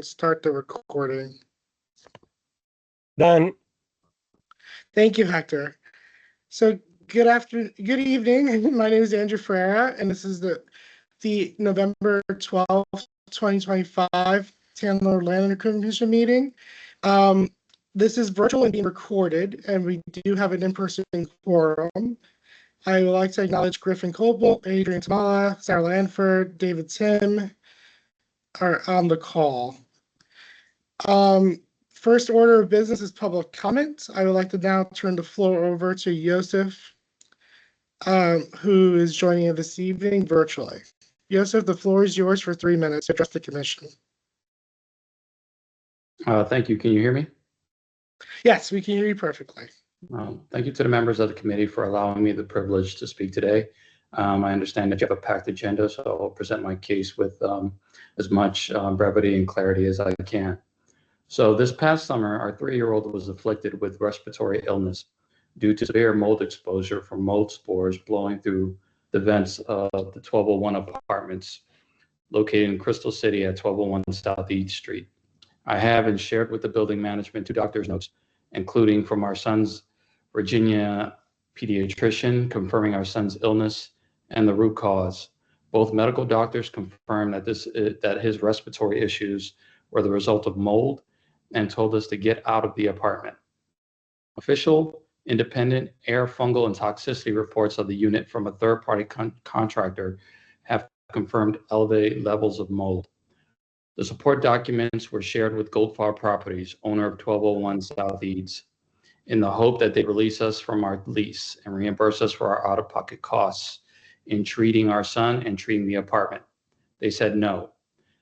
start the recording. Done. Thank you, Hector. So good evening. My name is Andrew Ferreira, and this is the November 12th, 2025 Landlord Land Commission meeting. This is virtual and being recorded, and we do have an in-person forum. I would like to acknowledge Griffin Cobalt, Adrian Tamala, Sarah Lanford, David Tim are on the call. First order of business is public comment. I would like to now turn the floor over to Joseph, who is joining us this evening virtually. Joseph, the floor is yours for 3 minutes to address the commission. Thank you. Can you hear me? Yes, we can hear you perfectly. Thank you to the members of the committee for allowing me the privilege to speak today. I understand that you have a packed agenda, so I'll present my case with as much brevity and clarity as I can. So this past summer, our 3-year-old was afflicted with respiratory illness due to severe mold exposure from mold spores blowing through the vents of the 1201 apartments located in Crystal City at 1201 Southeast Street. I have and shared with the building management 2 doctor's notes, including from our son's Virginia pediatrician confirming our son's illness and the root cause. Both medical doctors confirmed that his respiratory issues were the result of mold and told us to get out of the apartment. Official, independent air, fungal, and toxicity reports of the unit from a third-party contractor have confirmed elevated levels of mold. The support documents were shared with Goldfarb Properties, owner of 1201 Southeast, in the hope that they release us from our lease and reimburse us for our out-of-pocket costs in treating our son and treating the apartment. They said no.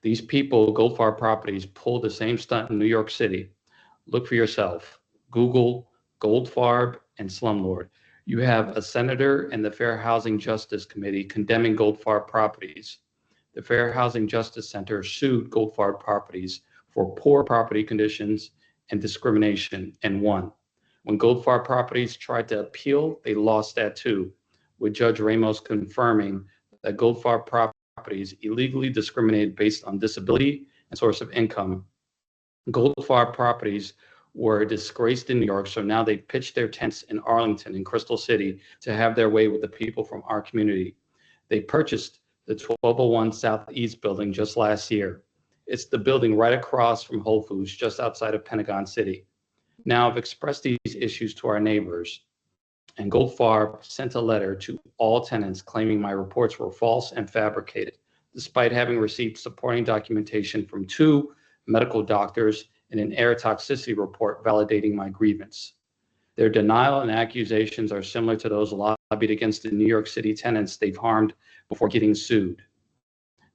These people, Goldfarb Properties, pulled the same stunt in New York City. Look for yourself. Google Goldfarb and Slumlord. You have a senator and the Fair Housing Justice Committee condemning Goldfarb Properties. The Fair Housing Justice Center sued Goldfarb Properties for poor property conditions and discrimination and won. When Goldfarb Properties tried to appeal, they lost that too, with Judge Ramos confirming that Goldfarb Properties illegally discriminated based on disability and source of income. Goldfarb Properties were disgraced in New York, so now they pitched their tents in Arlington and Crystal City to have their way with the people from our community. They purchased the 1201 Southeast building just last year. It's the building right across from Whole Foods, just outside of Pentagon City. Now I've expressed these issues to our neighbors, and Goldfarb sent a letter to all tenants claiming my reports were false and fabricated, despite having received supporting documentation from 2 medical doctors and an air toxicity report validating my grievance. Their denial and accusations are similar to those lobbied against the New York City tenants they've harmed before getting sued.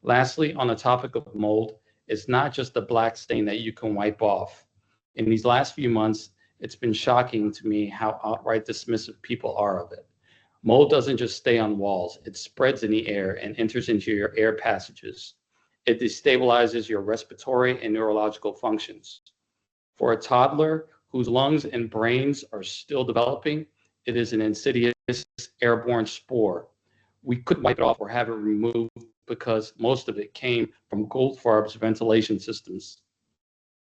Lastly, on the topic of mold, it's not just the black stain that you can wipe off. In these last few months, it's been shocking to me how outright dismissive people are of it. Mold doesn't just stay on walls, it spreads in the air and enters into your air passages. It destabilizes your respiratory and neurological functions. For a toddler whose lungs and brains are still developing, it is an insidious airborne spore. We couldn't wipe it off or have it removed because most of it came from Goldfarb's ventilation systems.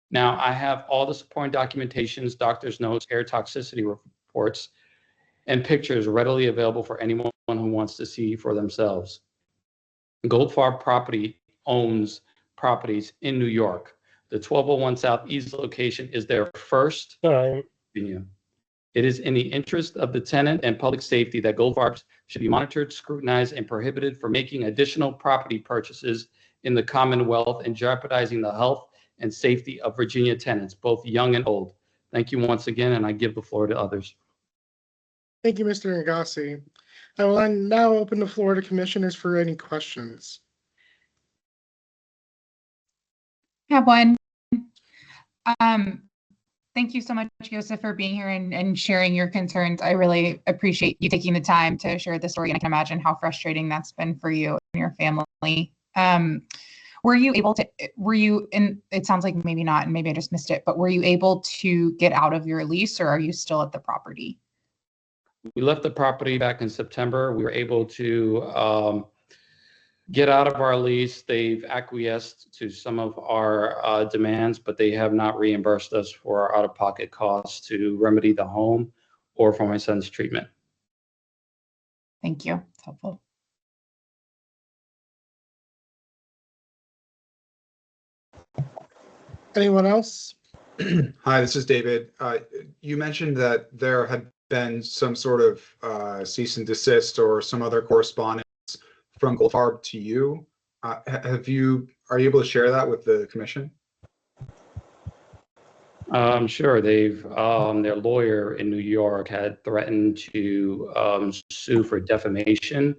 Now, I have all the supporting documentations, doctor's notes, air toxicity reports, and pictures readily available for anyone who wants to see for themselves. Goldfarb Property owns properties in New York. The 1201 Southeast location is their first. It is in the interest of the tenant and public safety that Goldfarb should be monitored, scrutinized, and prohibited from making additional property purchases in the Commonwealth and jeopardizing the health and safety of Virginia tenants, both young and old. Thank you once again, and I give the floor to others. Thank you, Mr. Agassi. I will now open the floor to commissioners for any questions. I have one. Thank you so much, Joseph, for being here and sharing your concerns. I really appreciate you taking the time to share the story, and I can imagine how frustrating that's been for you and your family. Were you and it sounds like maybe not, and maybe I just missed it, but were you able to get out of your lease, or are you still at the property? We left the property back in September. We were able to get out of our lease. They've acquiesced to some of our demands, but they have not reimbursed us for our out-of-pocket costs to remedy the home or for my son's treatment. Thank you. It's helpful. Anyone else? Hi, this is David. You mentioned that there had been some sort of cease and desist or some other correspondence from Goldfarb to you. Are you able to share that with the commission? Sure. They've their lawyer in New York had threatened to sue for defamation.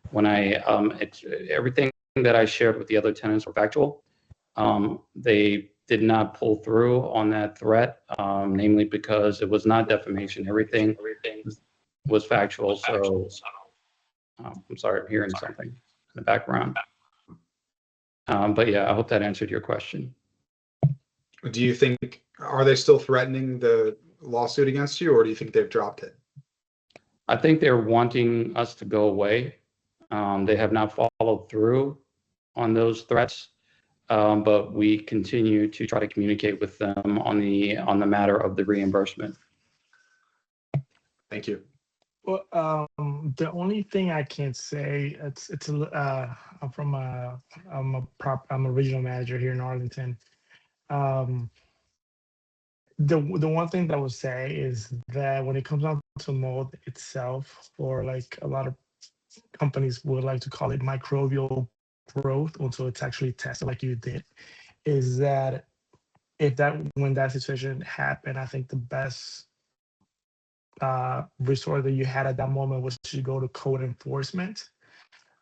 When everything that I shared with the other tenants were factual. They did not pull through on that threat, namely because it was not defamation. Everything was factual. So I'm sorry, I'm hearing something in the background. But yeah, I hope that answered your question. Do you think, are they still threatening the lawsuit against you, or do you think they've dropped it? I think they're wanting us to go away. They have not followed through on those threats, but we continue to try to communicate with them on the matter of the reimbursement. Thank you. Well, the only thing I can say, I'm a regional manager here in Arlington. The one thing that I would say is that when it comes down to mold itself, or like a lot of companies would like to call it microbial growth until it's actually tested like you did, is that when that situation happened, I think the best resort that you had at that moment was to go to code enforcement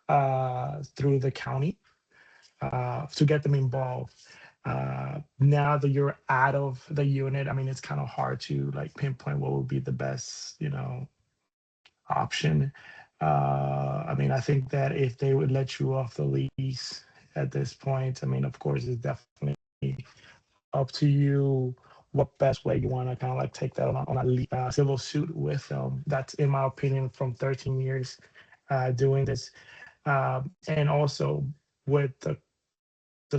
through the county to get them involved. Now that you're out of the unit, I mean, it's kind of hard to like pinpoint what would be the best, option. I mean, I think that if they would let you off the lease at this point, I mean, of course, it's definitely up to you what best way you want to kind of like take that on a civil suit with them. That's, in my opinion, from 13 years doing this. And also with the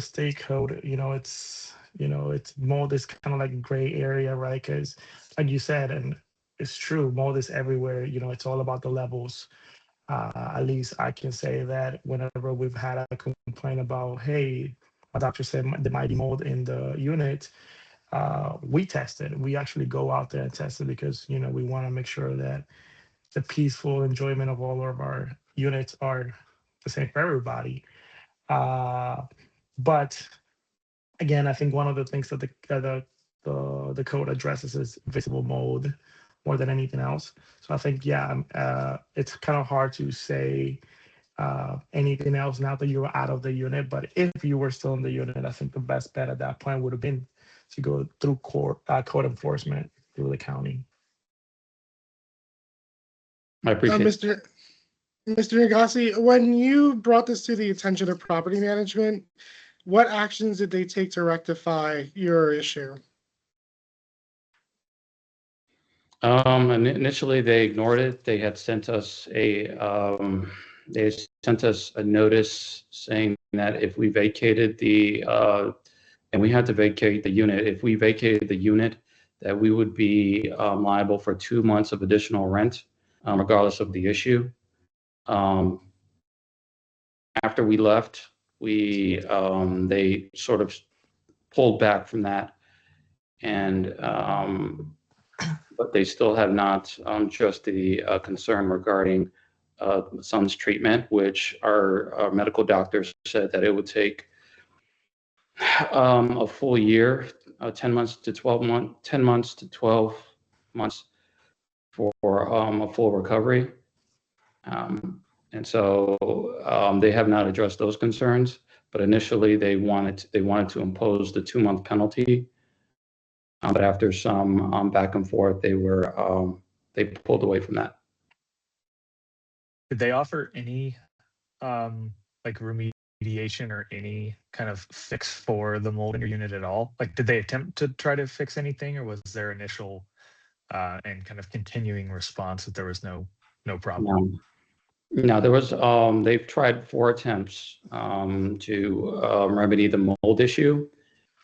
state code, it's mold is kind of like a gray area, right? Because like you said, and it's true, mold is everywhere. It's all about the levels. At least I can say that whenever we've had a complaint about, hey, my doctor said there might be mold in the unit, we test it. We actually go out there and test it because we want to make sure that the peaceful enjoyment of all of our units are the same for everybody. But again, I think one of the things that the code addresses is visible mold more than anything else. So I think, it's kind of hard to say anything else now that you're out of the unit. But if you were still in the unit, I think the best bet at that point would have been to go through code enforcement through the county. I appreciate Mr. Nagasi, when you brought this to the attention of property management, what actions did they take to rectify your issue? Initially, they ignored it. They had sent us a notice saying that if we vacated and we had to vacate the unit, if we vacated the unit, that we would be liable for 2 months of additional rent, regardless of the issue. After we left, they sort of pulled back from that, and but they still have not addressed the concern regarding son's treatment, which our medical doctors said that it would take a full year, 10 months to 12 months, 10 months to 12 months for a full recovery. And so they have not addressed those concerns, but initially they wanted to impose the 2-month penalty. But after some back and forth, they pulled away from that. Did they offer any like remediation or any kind of fix for the mold in your unit at all? Like, did they attempt to try to fix anything, or was their initial and kind of continuing response that there was no problem? No, there was, they've tried 4 attempts to remedy the mold issue.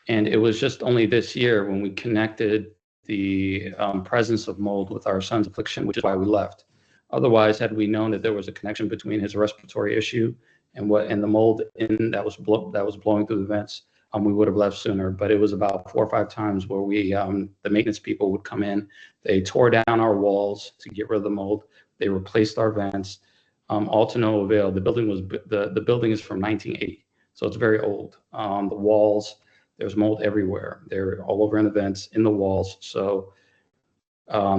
And it was just only this year when we connected the presence of mold with our son's affliction, which is why we left. Otherwise, had we known that there was a connection between his respiratory issue and the mold that was blowing through the vents, we would have left sooner. But it was about 4 or 5 times where the maintenance people would come in. They tore down our walls to get rid of the mold. They replaced our vents, all to no avail. The building is from 1980, so it's very old. The walls. There's mold everywhere. They're all over in the vents, in the walls. So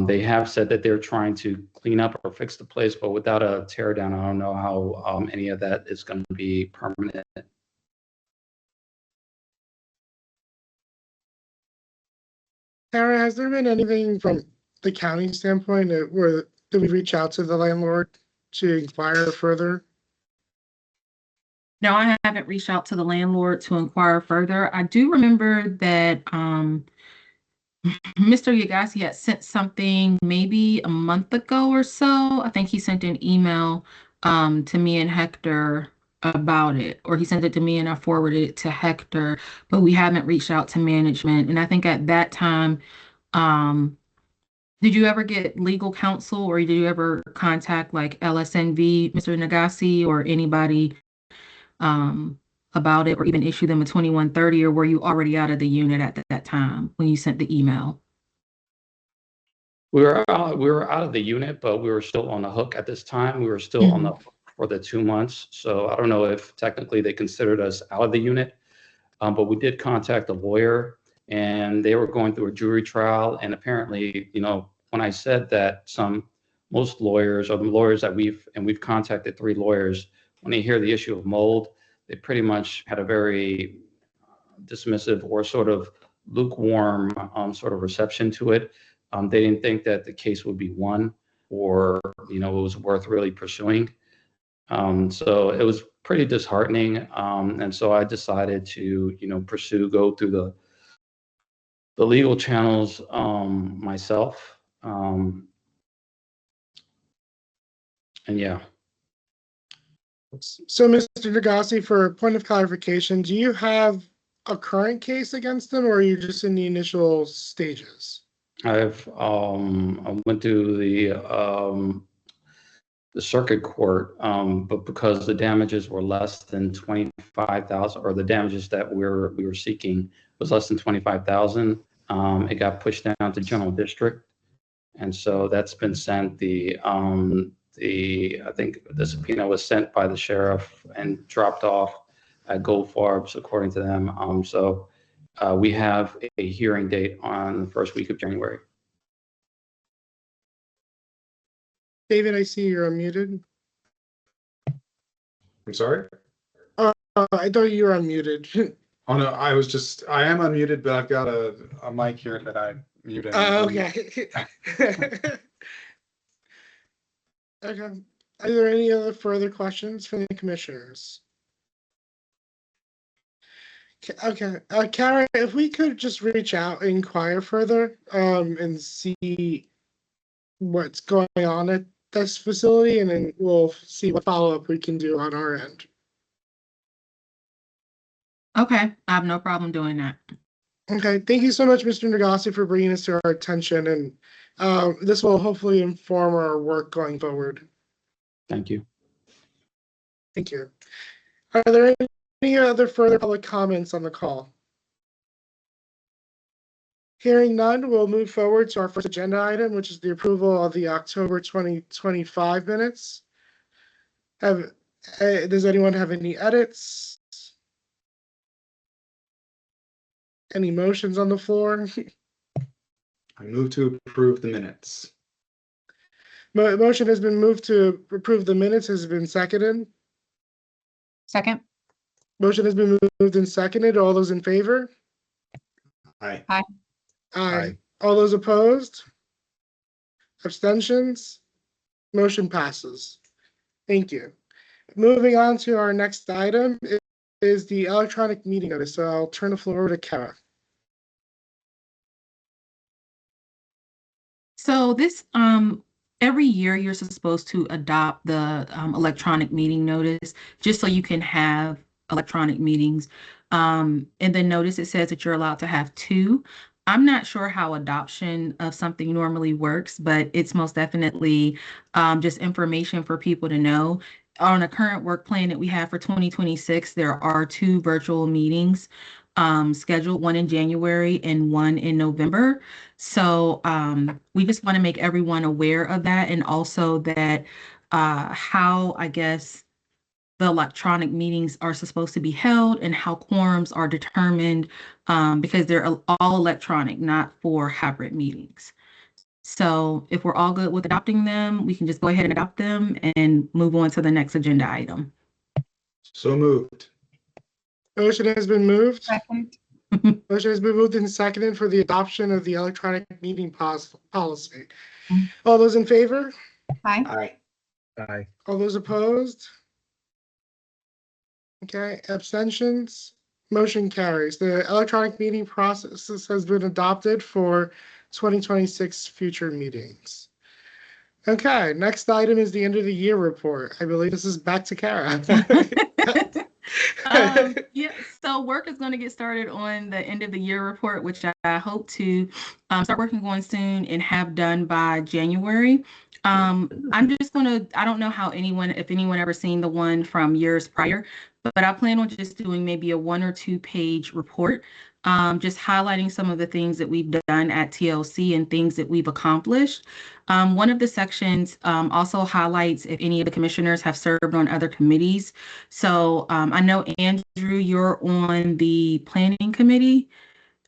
they have said that they're trying to clean up or fix the place, but without a tear down, I don't know how any of that is going to be permanent. Tara, has there been anything from the county standpoint where did we reach out to the landlord to inquire further? No, I haven't reached out to the landlord to inquire further. I do remember that Mr. Yagasi had sent something maybe a month ago or so. I think he sent an email to me and Hector about it, or he sent it to me and I forwarded it to Hector, but we haven't reached out to management. And I think at that time, did you ever get legal counsel, or did you ever contact like LSNV, Mr. Nagasi, or anybody about it, or even issue them a 2130, or were you already out of the unit at that time when you sent the email? We were out of the unit, but we were still on the hook at this time. We were still on the hook for the 2 months. So I don't know if technically they considered us out of the unit, but we did contact a lawyer, and they were going through a jury trial. And apparently, when I said that most lawyers, or the lawyers that we've contacted 3 lawyers, when they hear the issue of mold, they pretty much had a very dismissive or sort of lukewarm sort of reception to it. They didn't think that the case would be won, or it was worth really pursuing. So it was pretty disheartening, and so I decided to go through the legal channels myself, and yeah. So, Mr. Degassi, for a point of clarification, do you have a current case against them, or are you just in the initial stages? I went to the circuit court, but because the damages were less than 25,000, or the damages that we were seeking was less than 25,000, it got pushed down to general district, and so that's been sent. I think the subpoena was sent by the sheriff and dropped off at Goldfarb's, according to them. So we have a hearing date on the first week of January. David, I see you're unmuted. I'm sorry? I thought you were unmuted. Oh, no, I am unmuted, but I've got a mic here that I muted. Okay. Okay. Are there any other further questions from the commissioners? Okay, Karen, if we could just reach out and inquire further, and see what's going on at this facility, and then we'll see what follow-up we can do on our end. Okay, I have no problem doing that. Okay, thank you so much, Mr. Nagasi, for bringing this to our attention, and this will hopefully inform our work going forward. Thank you. Thank you. Are there any other further public comments on the call? Hearing none, we'll move forward to our first agenda item, which is the approval of the October 2025 minutes. Does anyone have any edits? Any motions on the floor? I move to approve the minutes. Motion has been moved to approve the minutes. Has it been seconded? Second. Motion has been moved and seconded. All those in favor? Aye. Aye. Aye. All those opposed? Abstentions? Motion passes. Thank you. Moving on to our next item is the electronic meeting notice. So I'll turn the floor over to Kara. So this every year you're supposed to adopt the electronic meeting notice just so you can have electronic meetings. In the notice, it says that you're allowed to have two. I'm not sure how adoption of something normally works, but it's most definitely just information for people to know. On a current work plan that we have for 2026, there are two virtual meetings scheduled, one in January and one in November. So we just want to make everyone aware of that, and also that how, I guess, the electronic meetings are supposed to be held and how quorums are determined, because they're all electronic, not for hybrid meetings. So if we're all good with adopting them, we can just go ahead and adopt them and move on to the next agenda item. So moved. Motion has been moved. Second. Motion has been moved and seconded for the adoption of the electronic meeting policy. Mhm. All those in favor? Hi. Aye. Aye. All those opposed? Okay, abstentions? Motion carries. The electronic meeting process has been adopted for 2026 future meetings. Okay, next item is the end of the year report. I believe this is back to Kara. Yeah, so work is going to get started on the end of the year report, which I hope to start working on soon and have done by January. I'm just going to, I don't know how if anyone ever seen the one from years prior, but I plan on just doing maybe a 1 or 2 page report, just highlighting some of the things that we've done at TLC and things that we've accomplished. One of the sections also highlights if any of the commissioners have served on other committees. So I know, Andrew, you're on the planning committee.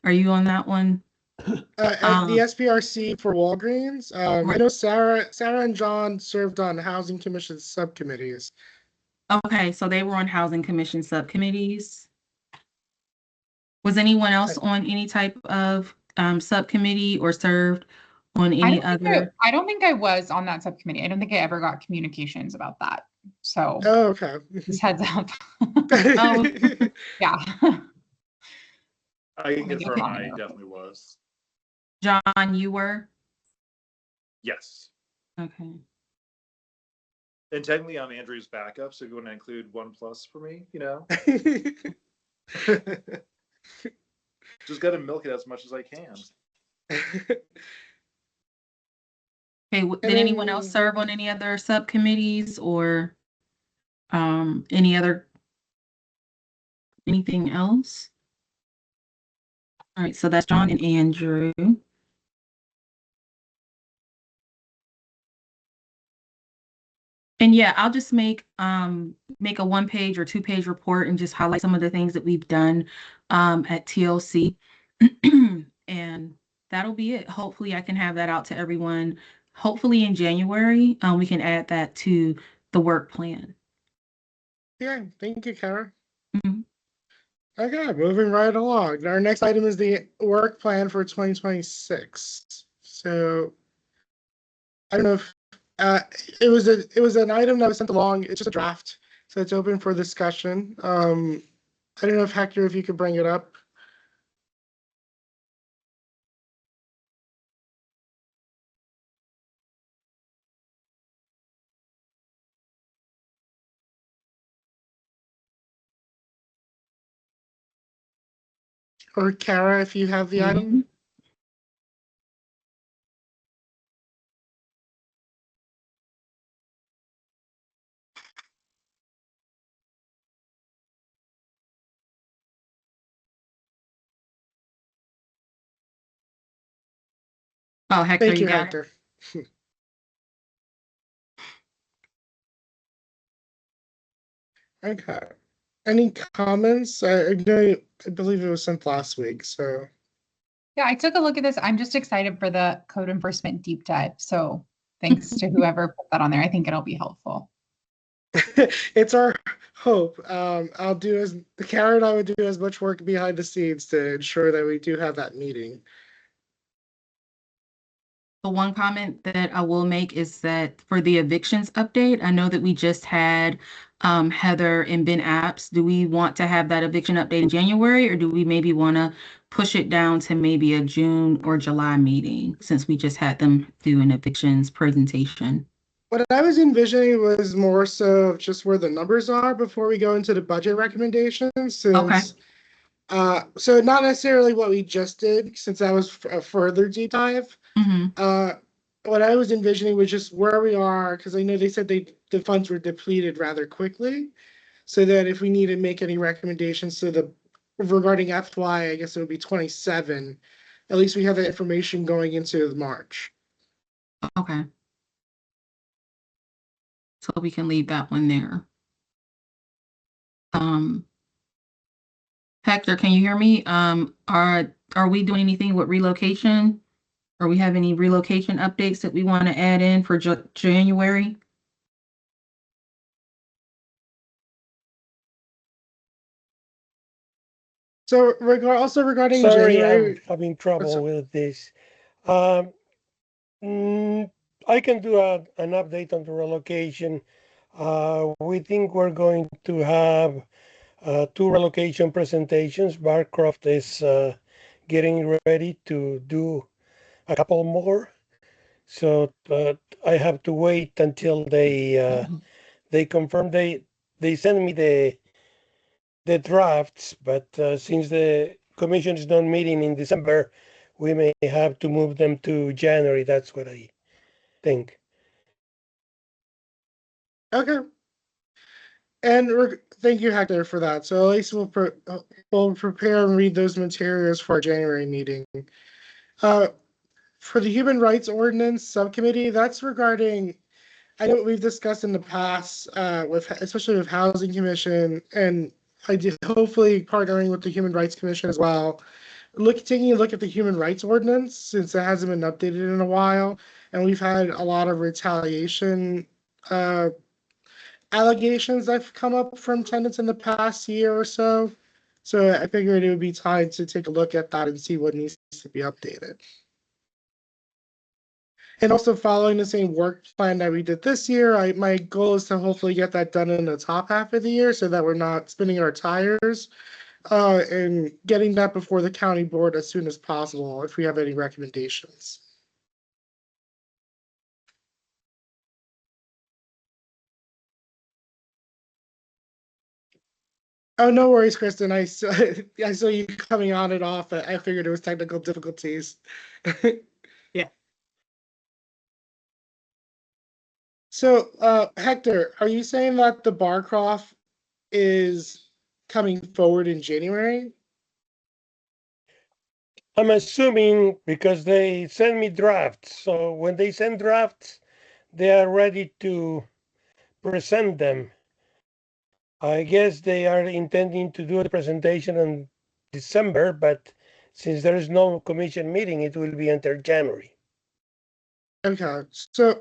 Are you on that one? At the SPRC for Walgreens. I know Sarah and John served on Housing Commission subcommittees. Okay, so they were on Housing Commission subcommittees. Was anyone else on any type of subcommittee or served on any other? I don't think I was on that subcommittee. I don't think I ever got communications about that. So Oh, okay. just heads up. Oh. Yeah. I can Maybe confirm I'll I find out. definitely was. John, you were? Yes. Okay. And technically I'm Andrew's backup, so if you want to include 1+ for me, just gotta milk it as much as I can. Okay, did anyone else serve on any other subcommittees or anything else? All right, so that's John and Andrew. And yeah, I'll just make a 1 page or 2 page report and just highlight some of the things that we've done at TLC. And that'll be it. Hopefully I can have that out to everyone. Hopefully in January, we can add that to the work plan. Yeah, thank you, Kara. Mhm. Okay, moving right along. Our next item is the work plan for 2026. So I don't know if it was an item that was sent along. It's just a draft, so it's open for discussion. I don't know if Hector, if you could bring it up. Or Kara, if you have the item. Oh, Hector, Thank you you, got it? Hector. Okay. Any comments? I believe it was sent last week, so. Yeah, I took a look at this. I'm just excited for the code enforcement deep dive. So thanks to whoever put that on there. I think it'll be helpful. It's our hope. I'll do as Kara and I would do as much work behind the scenes to ensure that we do have that meeting. The one comment that I will make is that for the evictions update, I know that we just had Heather and Ben Apps. Do we want to have that eviction update in January, or do we maybe want to push it down to maybe a June or July meeting, since we just had them do an evictions presentation? What I was envisioning was more so just where the numbers are before we go into the budget recommendations, Okay. since so not necessarily what we just did, since that was a further deep dive. Mm-hmm. What I was envisioning was just where we are, because I know they said the funds were depleted rather quickly, so that if we need to make any recommendations to the regarding FY, I guess it would be 27. At least we have that information going into March. Okay. So we can leave that one there. Hector, can you hear me? Are we doing anything with relocation? Or we have any relocation updates that we want to add in for January? So also regarding Sorry, January, I'm having Oh, trouble sorry. with this. Um, I can do an update on the relocation. We think we're going to have two relocation presentations. Barcroft is getting ready to do a couple more. So I have to wait until they confirm. They send me the drafts, but since the commission is not meeting in December, we may have to move them to January. That's what I think. Okay. And thank you, Hector, for that. So at least we'll prepare and read those materials for our January meeting. For the Human Rights Ordinance Subcommittee, that's regarding, I know we've discussed in the past, with especially with Housing Commission, and I do hopefully partnering with the Human Rights Commission as well. Taking a look at the Human Rights Ordinance, since it hasn't been updated in a while, and we've had a lot of retaliation allegations that have come up from tenants in the past year or so. So I figured it would be time to take a look at that and see what needs to be updated. And also following the same work plan that we did this year, my goal is to hopefully get that done in the top half of the year so that we're not spinning our tires, and getting that before the county board as soon as possible if we have any recommendations. Oh, no worries, Kristen. I saw you coming on and off. I figured it was technical difficulties. Yeah. So, Hector, are you saying that the Barcroft is coming forward in January? I'm assuming because they send me drafts. So when they send drafts, they are ready to present them. I guess they are intending to do the presentation in December, but since there is no commission meeting, it will be until January. Okay, so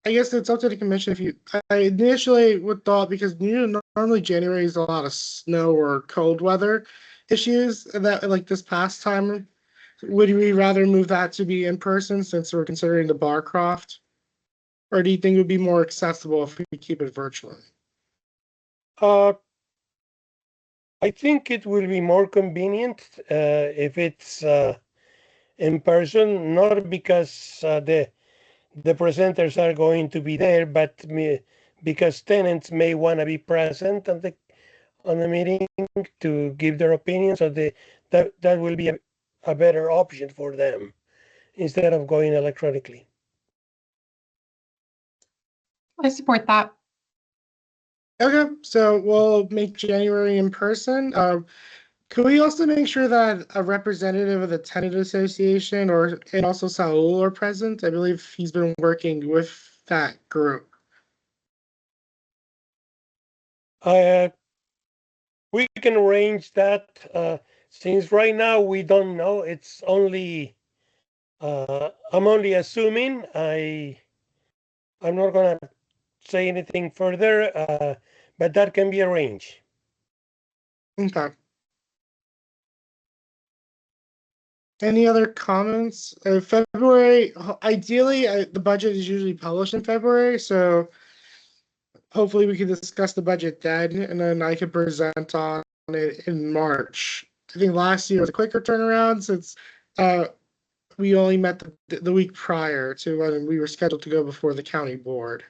I guess it's up to the commission. If you, I initially would thought, because normally January is a lot of snow or cold weather issues, and that like this past time, would we rather move that to be in person since we're considering the Barcroft? Or do you think it would be more accessible if we keep it virtually? I think it will be more convenient if it's in person, not because the presenters are going to be there, but because tenants may want to be present on the meeting to give their opinion. So that will be a better option for them instead of going electronically. I support that. Okay, so we'll make January in person. Could we also make sure that a representative of the Tenant Association and also Saul are present? I believe he's been working with that group. We can arrange that since right now we don't know. It's only I'm only assuming. I'm not gonna say anything further, but that can be arranged. Okay. Any other comments? February, ideally, the budget is usually published in February, so hopefully we can discuss the budget then, and then I can present on it in March. I think last year was a quicker turnaround since we only met the week prior to when we were scheduled to go before the county board.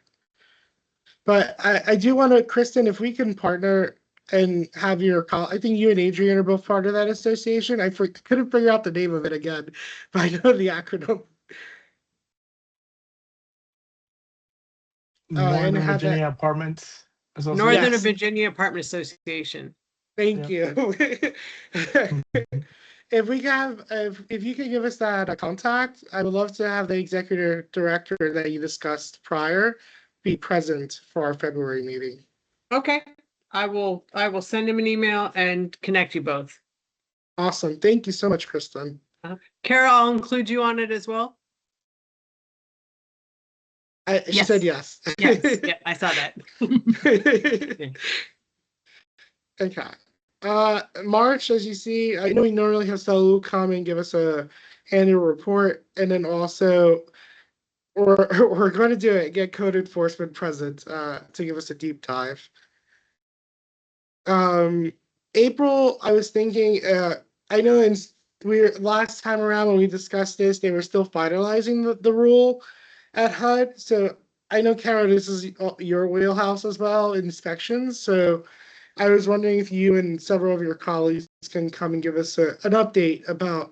But I do want to, Kristen, if we can partner and have I think you and Adrian are both part of that association. I couldn't figure out the name of it again, but I know the acronym. Northern have that- Virginia Apartments Association. Northern Yes. Virginia Apartment Association. Thank Yep. you. If we can have, if you could give us that contact, I would love to have the executive director that you discussed prior be present for our February meeting. Okay, I will send him an email and connect you both. Awesome. Thank you so much, Kristen. Kara, I'll include you on it as well. She Yes. said yes. Yes, yeah, I saw that. Okay. March, as you see, I know we normally have Saul come and give us a annual report, and then also we're going to do it, get code enforcement present to give us a deep dive. April, I was thinking, I know last time around when we discussed this, they were still finalizing the rule at HUD. So I know, Kara, this is your wheelhouse as well, inspections. So I was wondering if you and several of your colleagues can come and give us an update about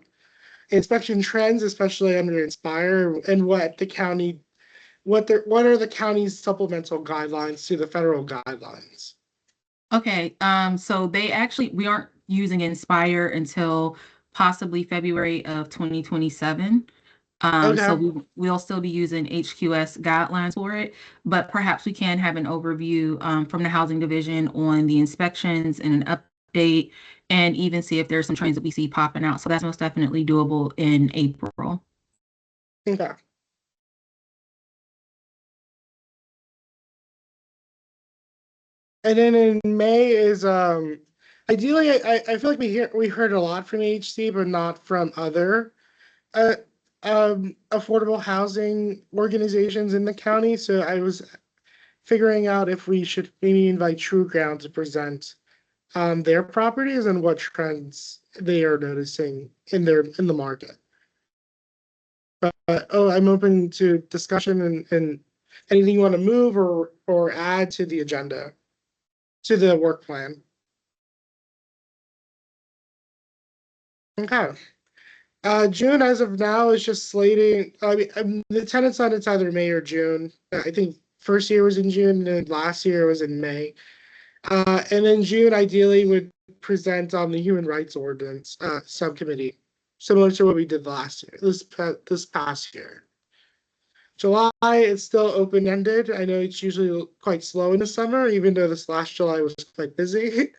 inspection trends, especially under Inspire, and what the county, what are the county's supplemental guidelines to the federal guidelines? Okay, so we aren't using Inspire until possibly February of 2027. So we'll still be using HQS guidelines for it, but perhaps we can have an overview from the housing division on the inspections and an update, and even see if there's some trends that we see popping out. So that's most definitely doable in April. Okay. And then in May is ideally I feel like we heard a lot from HC, but not from other affordable housing organizations in the county. So I was figuring out if we should maybe invite True Ground to present their properties and what trends they are noticing in the market. But I'm open to discussion and anything you want to move or add to the agenda, to the work plan. Okay. June as of now is just slating. I mean, the tenant's on it's either May or June. I think first year was in June, and last year was in May. And then June ideally would present on the Human Rights Ordinance subcommittee, similar to what we did last year, this past year. July is still open-ended. I know it's usually quite slow in the summer, even though this last July was quite busy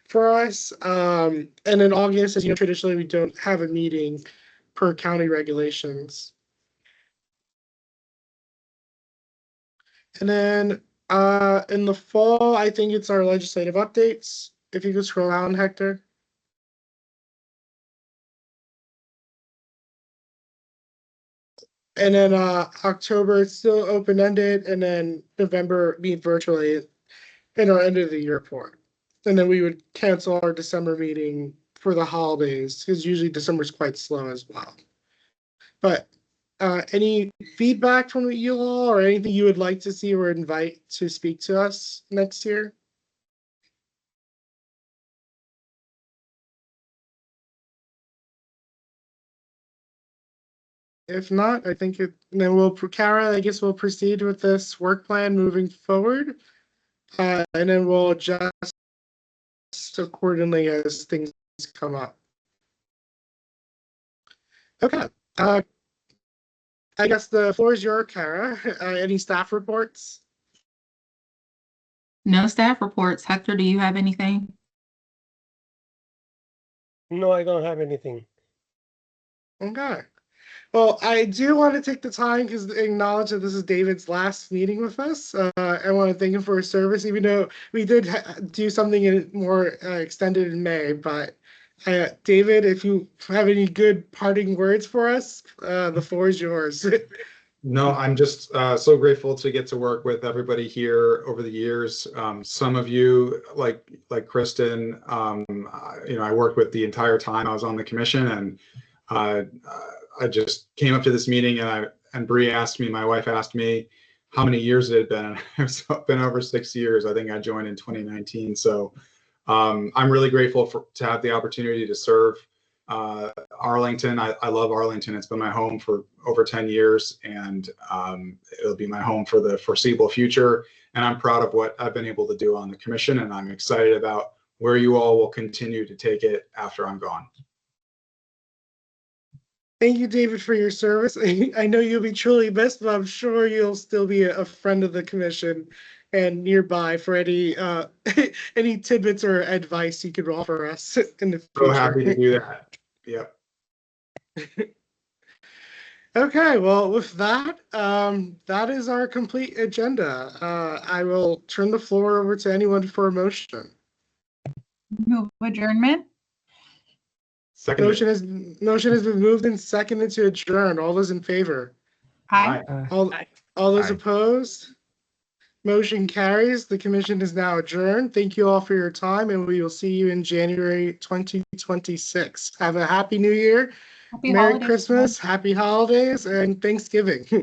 for us. And in August, as you know, traditionally we don't have a meeting per county regulations. And then in the fall, I think it's our legislative updates. If you could scroll down, Hector. And then October, it's still open-ended, and then November meet virtually in our end of the year report. And then we would cancel our December meeting for the holidays, because usually December is quite slow as well. But any feedback from you all, or anything you would like to see or invite to speak to us next year? If not, I think then Kara, I guess we'll proceed with this work plan moving forward. And then we'll adjust accordingly as things come up. Okay. I guess the floor is yours, Kara. Any staff reports? No staff reports. Hector, do you have anything? No, I don't have anything. Okay. Well, I do want to take the time because acknowledge that this is David's last meeting with us. I want to thank him for his service, even though we did do something more extended in May. But David, if you have any good parting words for us, the floor is yours. No, I'm just so grateful to get to work with everybody here over the years. Some of you, like Kristen, I worked with the entire time I was on the commission, and I just came up to this meeting, and Bree asked me, my wife asked me, how many years it had been, and it's been over 6 years. I think I joined in 2019, so I'm really grateful to have the opportunity to serve Arlington. I love Arlington. It's been my home for over 10 years, and it'll be my home for the foreseeable future. And I'm proud of what I've been able to do on the commission, and I'm excited about where you all will continue to take it after I'm gone. Thank you, David, for your service. I know you'll be truly missed, but I'm sure you'll still be a friend of the commission and nearby for any any tidbits or advice you could offer us in the future. So happy to do that. Yep. Okay, well, with that, that is our complete agenda. I will turn the floor over to anyone for a motion. Move adjournment. Second. Motion has been moved and seconded to adjourn. All those in favor? Aye. All those Aye. opposed? Motion carries. The commission is now adjourned. Thank you all for your time, and we will see you in January 2026. Have a happy new year. Happy Merry holidays, Christmas, happy holidays, and Thanksgiving. All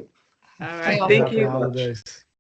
right, Happy thank Happy you. holidays.